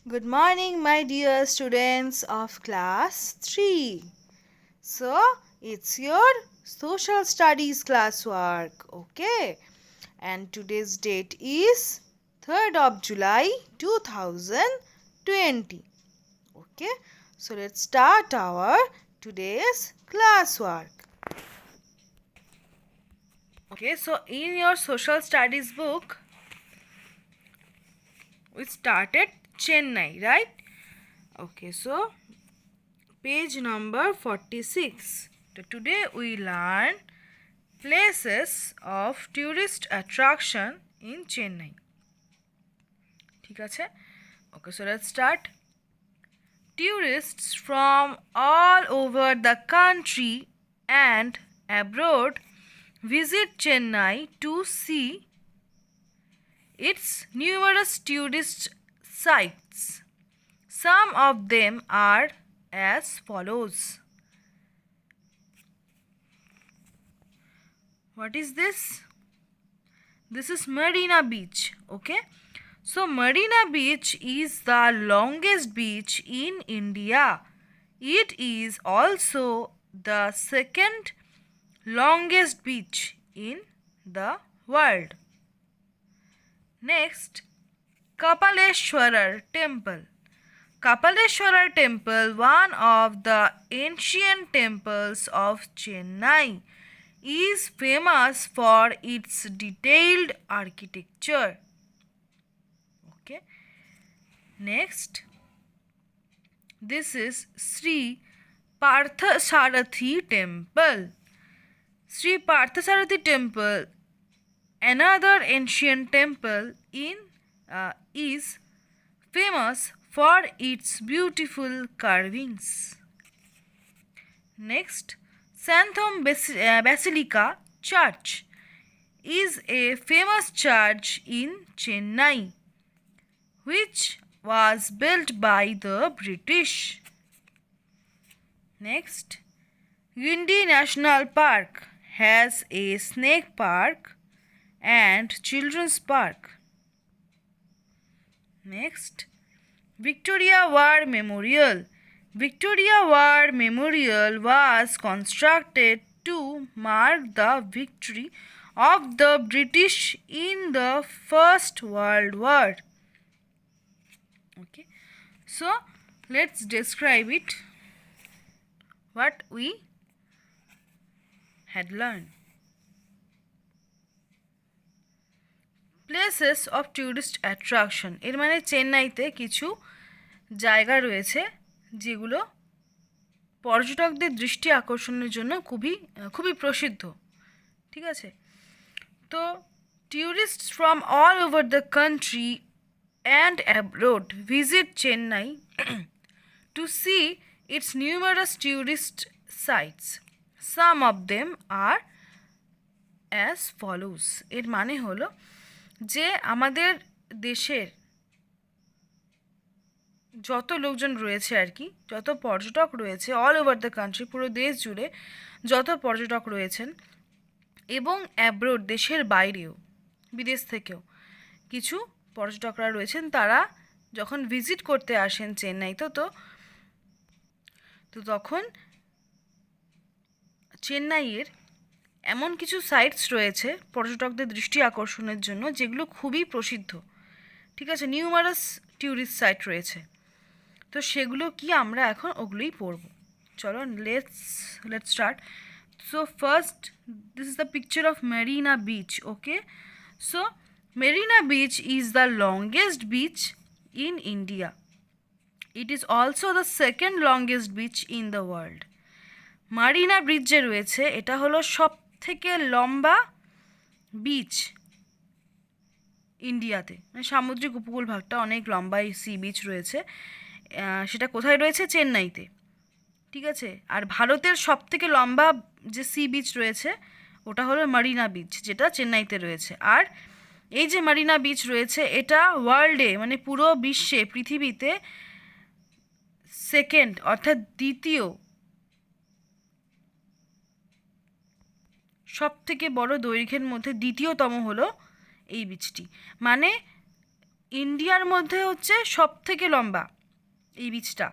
Good morning, my dear students of class 3. So, it's your social studies classwork, okay? And today's date is 3rd of July 2020. Okay? So, let's start our today's classwork. Okay, so in your social studies book, we started Chennai, right? Okay, so page number 46. So today we learn places of tourist attraction in Chennai. ঠিক আছে? Okay, so let's start. Tourists from all over the country and abroad visit Chennai to see its numerous tourist sites. Some of them are as follows. What is this? This is Marina Beach. Okay, so Marina Beach is the longest beach in India. It is also the second longest beach in the world. Next, Kapaleshwarar Temple. Kapaleshwarar Temple, one of the ancient temples of Chennai, is famous for its detailed architecture. Okay. Next, this is Sri Parthasarathi Temple. Sri Parthasarathi Temple, another ancient temple is famous for its beautiful carvings. Next, Santhom Basilica Church is a famous church in Chennai, which was built by the British. Next, Guindy National Park has a snake park and children's park. Next, Victoria War Memorial. Victoria War Memorial was constructed to mark the victory of the British in the First World War. Okay, so let's describe it, what we had learned. Places of tourist attraction, এর মানে চেন্নাইতে কিছু জায়গা রয়েছে যেগুলো পর্যটকদের দৃষ্টি আকর্ষণের জন্য খুবই প্রসিদ্ধ। ঠিক আছে, তো tourists from all over the country and abroad visit Chennai to see its numerous tourist sites. Some of them are as follows. এর মানে হলো যে আমাদের দেশের যত লোকজন রয়েছে আর কি, যত পর্যটক রয়েছে অল ওভার দ্য কান্ট্রি, পুরো দেশ জুড়ে যত পর্যটক রয়েছেন এবং অ্যাব্রোড দেশের বাইরেও, বিদেশ থেকেও কিছু পর্যটকরা রয়েছেন, তারা যখন ভিজিট করতে আসেন চেন্নাইতে, তো তখন চেন্নাইয়ের এমন কিছু সাইটস রয়েছে পর্যটকদের দৃষ্টি আকর্ষণের জন্য যেগুলো খুবই প্রসিদ্ধ। ঠিক আছে, নিউমারাস ট্যুরিস্ট সাইট রয়েছে, তো সেগুলো কি আমরা এখন ওগুলোই পড়ব। চলো let's start. So first, this is the picture of Marina beach. Okay, so Marina beach is the longest beach in India. It is also the second longest beach in the world. Marina bridge যে রয়েছে এটা হলো সব থেকে লম্বা beach ইন্ডিয়াতে, মানে সামুদ্রিক উপকূল ভাগটা অনেক লম্বা এই সি বিচ রয়েছে। সেটা কোথায় রয়েছে? চেন্নাইতে। ঠিক আছে, আর ভারতের সব থেকে লম্বা যে সি বিচ রয়েছে ওটা হলো মারিনা বিচ, যেটা চেন্নাইতে রয়েছে। আর এই যে মারিনা বিচ রয়েছে এটা ওয়ার্ল্ডে, মানে পুরো বিশ্বে, পৃথিবীতে সেকেন্ড অর্থাৎ দ্বিতীয় সব থেকে বড় দৈর্ঘ্যের মধ্যে দ্বিতীয়তম হলো এই বিচটি। মানে ইন্ডিয়ার মধ্যে হচ্ছে সব থেকে লম্বা এই বিচটা,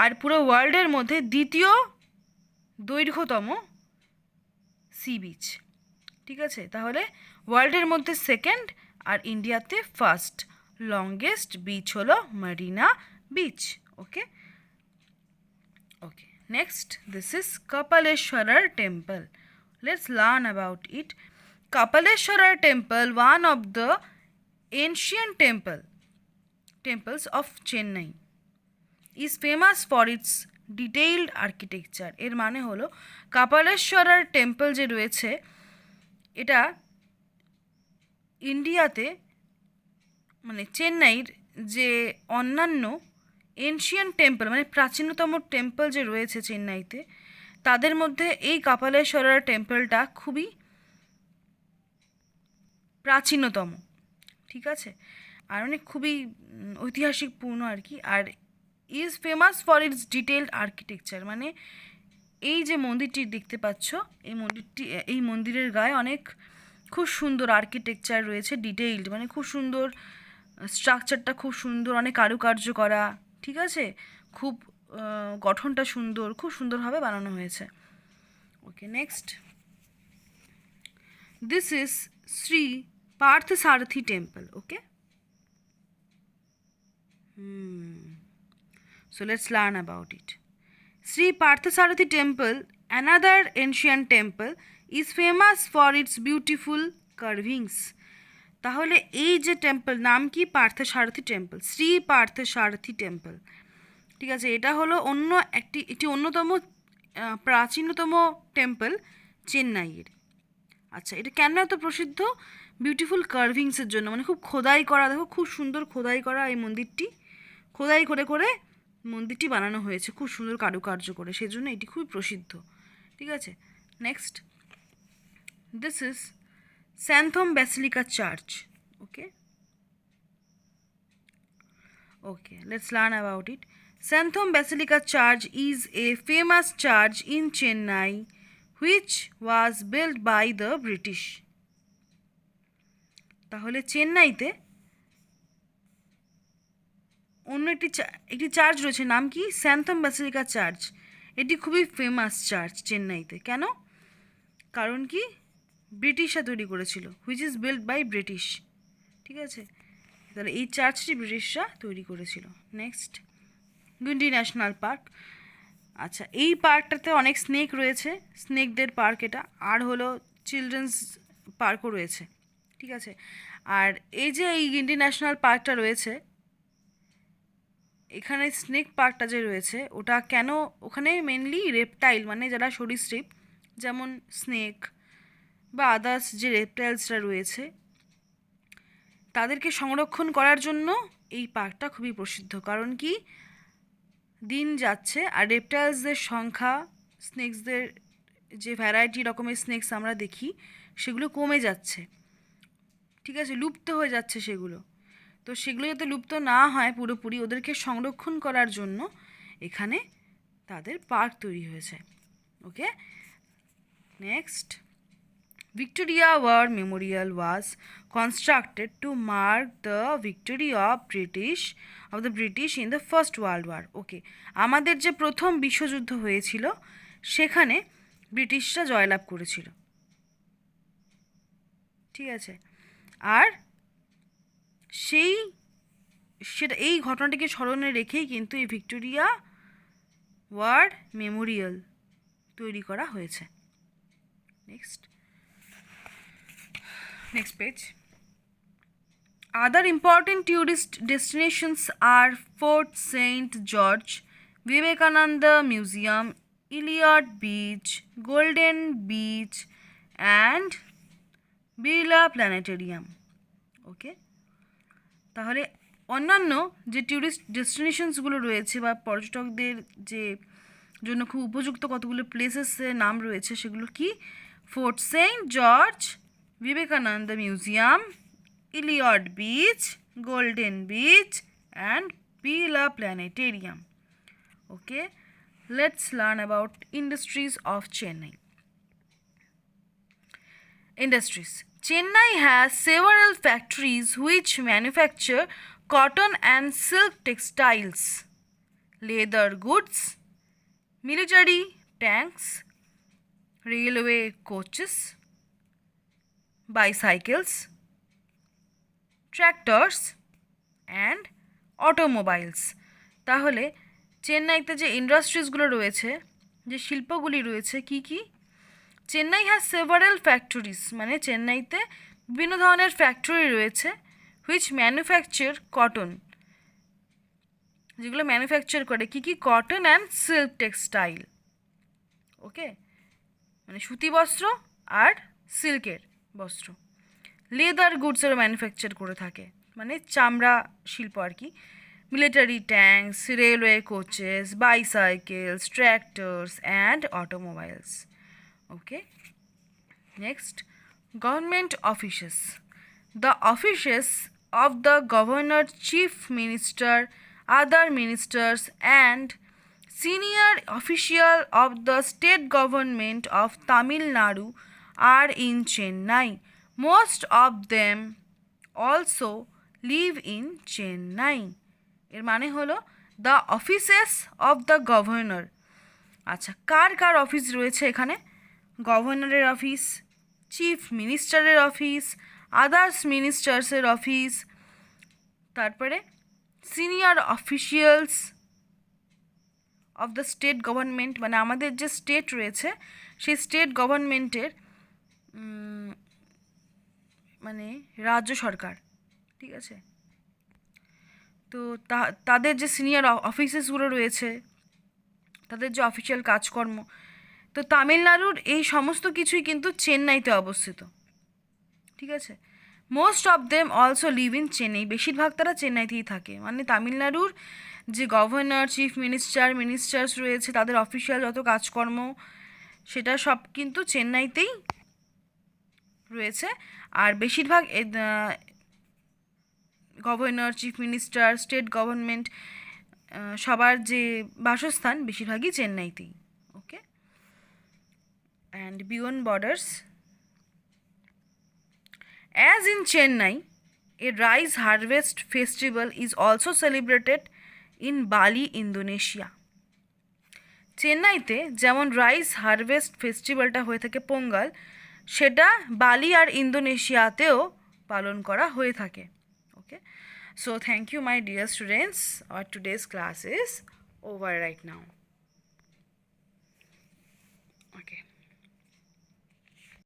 আর পুরো ওয়ার্ল্ডের মধ্যে দ্বিতীয় দৈর্ঘ্যতম সি বিচ। ঠিক আছে, তাহলে ওয়ার্ল্ডের মধ্যে সেকেন্ড আর ইন্ডিয়াতে ফার্স্ট লংগেস্ট বিচ হলো Marina beach. Okay okay, next this is Kapaleshwarar temple. Let's learn about it. Kapaleshwarar temple, one of the ancient temples of Chennai, is famous for its detailed architecture. এর মানে হলো কাপালেশ্বরার temple যে রয়েছে এটা ইন্ডিয়াতে মানে চেন্নাইয়ের যে অন্যান্য এনশিয়ান্ট টেম্পল মানে প্রাচীনতম টেম্পল যে রয়েছে চেন্নাইতে তাদের মধ্যে এই কাপালেশ্বরার টেম্পলটা খুবই প্রাচীনতম। ঠিক আছে, আর মানে খুবই ঐতিহাসিকপূর্ণ আর কি। আর is famous for its detailed architecture, মানে এই যে মন্দিরটি দেখতে পাচ্ছ এই মন্দিরের গায়ে অনেক খুব সুন্দর আর্কিটেকচার রয়েছে, ডিটেইলড মানে খুব সুন্দর স্ট্রাকচারটা, খুব সুন্দর, অনেক কারুকার্য করা। ঠিক আছে, খুব গঠনটা সুন্দর, খুব সুন্দরভাবে বানানো হয়েছে। Okay, next this is Shri Parthasarathy Temple. Okay, so let's learn about it. Sri Parthasarathi temple, another ancient temple, is famous for its beautiful carvings. তাহলে এই যে টেম্পল নাম কি? Parthasarathi temple, Shri Parthasarathy temple. ঠিক আছে, এটা হলো একটি অন্যতম প্রাচীনতম টেম্পল চেন্নাইয়ের। আচ্ছা, এটা কেন এত প্রসিদ্ধ? বিউটিফুল কার্ভিংসের জন্য, মানে খুব খোদাই করা, দেখো খুব সুন্দর খোদাই করা এই মন্দিরটি, খোদাই করে করে মন্দিরটি বানানো হয়েছে খুব সুন্দর কারুকার্য করে, সেই জন্য এটি খুবই প্রসিদ্ধ। ঠিক আছে, next this is Santhome Basilica Church. Okay okay, let's learn about it. Santhome Basilica Church is a famous church in Chennai which was build by the British. তাহলে চেন্নাইতে অন্য একটি চার্চ রয়েছে, নাম কি? Santhome Basilica Church. এটি খুবই ফেমাস চার্চ চেন্নাইতে। কেন? কারণ কি? ব্রিটিশরা তৈরি করেছিল, which is build by British. ঠিক আছে, তাহলে এই চার্চটি ব্রিটিশরা তৈরি করেছিল। Next Guindy National Park. আচ্ছা, এই পার্কটাতে অনেক স্নেক রয়েছে, স্নেকদের পার্ক এটা। আর হলো চিলড্রেন্স পার্কও রয়েছে। ঠিক আছে, আর এই যে এই গিন্ডি ন্যাশনাল পার্কটা রয়েছে, এখানে স্নেক পার্কটা যে রয়েছে ওটা কেন, ওখানে মেনলি রেপটাইল মানে যারা সরীসৃপ যেমন স্নেক বা আদার্স যে রেপটাইলসরা রয়েছে তাদেরকে সংরক্ষণ করার জন্য এই পার্কটা খুবই প্রসিদ্ধ। কারণ কি? দিন যাচ্ছে আর রেপটাইলসদের সংখ্যা, স্নেকসদের যে ভ্যারাইটি রকমের স্নেকস আমরা দেখি সেগুলো কমে যাচ্ছে। ঠিক আছে, লুপ্ত হয়ে যাচ্ছে সেগুলো। তো সেগুলো যাতে লুপ্ত না হয় পুরোপুরি, ওদেরকে সংরক্ষণ করার জন্য এখানে তাদের পার্ক তৈরি হয়েছে। Okay, next Victoria War Memorial was constructed to mark the victory of the British in the first world war. Okay, আমাদের যে প্রথম বিশ্বযুদ্ধ হয়েছিল সেখানে ব্রিটিশরা জয়লাভ করেছিল। ঠিক আছে, আর এই ঘটনাটিকে স্মরণে রেখেই কিন্তু এই ভিক্টোরিয়া ওয়ার মেমোরিয়াল তৈরি করা হয়েছে। Next page. Other important tourist destinations are Fort Saint George, Vivekananda Museum, Elliot Beach, Golden Beach and Birla Planetarium. Okay, তাহলে অন্যান্য যে ট্যুরিস্ট ডেস্টিনেশনসগুলো রয়েছে বা পর্যটকদের যে জন্য খুব উপযুক্ত কতগুলো প্লেসেসের নাম রয়েছে সেগুলো কি? Fort Saint George, Vivekananda Museum, Elliot Beach, Golden Beach and Birla Planetarium. Okay, let's learn about industries of Chennai. Industries. Chennai has several factories which manufacture cotton and silk textiles, leather goods, military tanks, railway coaches, bicycles, tractors and automobiles. তাহলে চেন্নাইতে যে ইন্ডাস্ট্রিজগুলো রয়েছে, যে শিল্পগুলি রয়েছে কি কি? Chennai has several factories, মানে চেন্নাইতে বিভিন্ন ধরনের ফ্যাক্টরি রয়েছে হুইচ ম্যানুফ্যাকচার কটন, যেগুলো ম্যানুফ্যাকচার করে কি কি? Cotton and silk textile. Okay, মানে সুতি বস্ত্র আর সিল্কের বস্ত্র। লেদার গুডসেরও ম্যানুফ্যাকচার করে থাকে, মানে চামড়া শিল্প আর কি। Military tanks, railway coaches, bicycles, tractors and automobiles. Okay, next, government offices. The offices of the governor, chief minister, other ministers, and senior official of the state government of Tamil Nadu are in Chennai. Most of them also live in Chennai. এর মানে হলো the offices of the governor. আচ্ছা, কার কার office রয়েছে এখানে? গভর্নরের office, chief মিনিস্টারের অফিস, আদার্স মিনিস্টার্সের অফিস, তারপরে senior officials of the state government, মানে আমাদের যে স্টেট রয়েছে সেই স্টেট গভর্নমেন্টের মানে রাজ্য সরকার, ঠিক আছে? তো তাদের যে সিনিয়র অফিসেসগুলো রয়েছে, তাদের যে অফিসিয়াল কাজকর্ম, তো তামিলনাড়ুর এই সমস্ত কিছুই কিন্তু চেন্নাইতে অবস্থিত, ঠিক আছে? Most of them also live in Chennai, বেশিরভাগ তারা চেন্নাইতেই থাকে। মানে তামিলনাড়ুর যে গভর্নর, চিফ মিনিস্টার্স রয়েছে, তাদের অফিসিয়াল যত কাজকর্ম সেটা সব কিন্তু চেন্নাইতেই রয়েছে। আর বেশিরভাগ governor, chief minister, state government সবার যে বাসস্থান বেশিরভাগই চেন্নাইতেই। Okay, and beyond borders, as in Chennai, a rice harvest festival is also celebrated in Bali, Indonesia. চেন্নাইতে যেমন রাইস হারভেস্ট ফেস্টিভ্যালটা হয়ে থাকে পোঙ্গল, সেটা বালি আর ইন্দোনেশিয়াতেও পালন করা হয়ে থাকে। Okay, so thank you my dear students, our today's class is over right now. Okay.